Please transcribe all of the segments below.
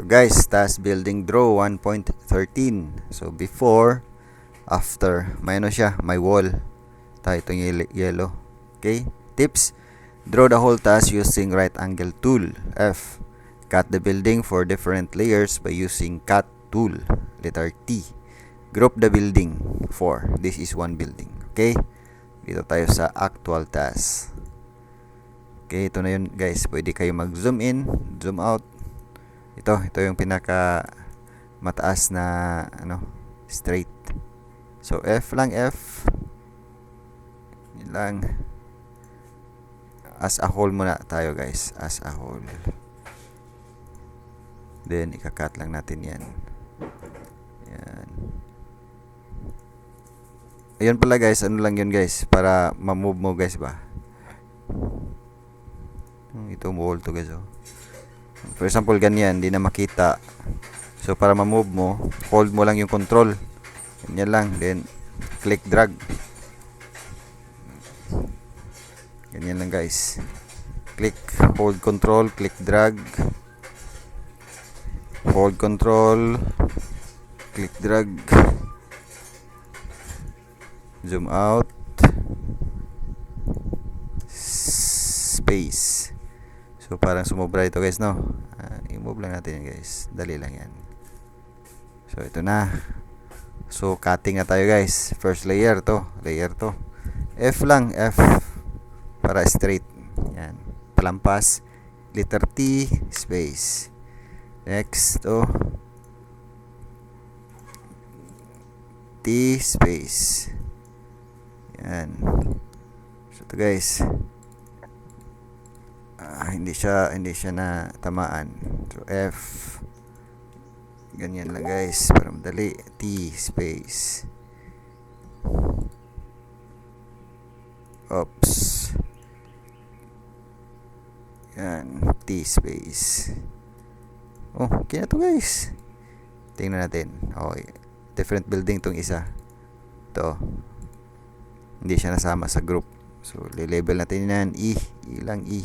guys, task building draw 1.13. So before, after, may ano siya, may wall. Tayo itong yellow. Okay? Tips: draw the whole task using right angle tool. F. Cut the building for different layers by using cut tool. Letter T. Group the building. 4. This is one building. Okay? Dito tayo sa actual task. Okay, ito na yun guys. Pwede kayo mag-zoom in, zoom out. Ito yung pinaka mataas na straight. So F lang, F. Yun lang. As a whole muna tayo guys, as a whole. Then ika-cut lang natin yan. Yan. Ayun pala guys, ano lang yun guys, para ma-move mo guys ba. Ito wall to guys, oh. For example, ganyan, hindi na makita. So para ma-move mo, hold mo lang yung control. Ganyan lang, then click drag. Ganyan lang guys. Click, hold control, click drag. Hold control, click drag. Zoom out. Space. So parang sumobra ito guys, no? I-move lang natin yan guys. Dali lang yan. So ito na. So cutting na tayo guys. First layer to. Layer to. F lang. F. Para straight. Yan. Palampas. Letter T. Space. Next to. T. Space. Yan. So ito guys. Hindi siya na tamaan. So F. Ganyan lang guys para madali. T space. Oops. Yan, T space. Oh, okay na to guys. Tingnan natin. Okay. Different building tong isa. Ito. Hindi siya nasama sa group. So, label natin yan. E. E lang E.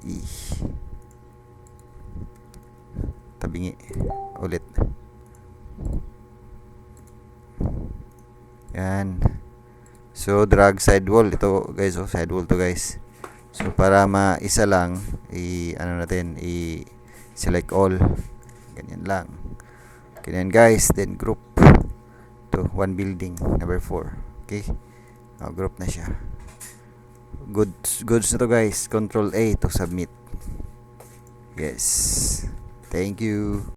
E. Tabingi. Ulit. Yan. So, drag sidewall. Ito guys, oh, sidewall to guys. So, para maisa lang, select all. Ganyan lang. Ganyan guys. Then, group. To one building. Number 4. Okay. Group na siya. Goods na to guys. Control A to submit. Yes. Thank you.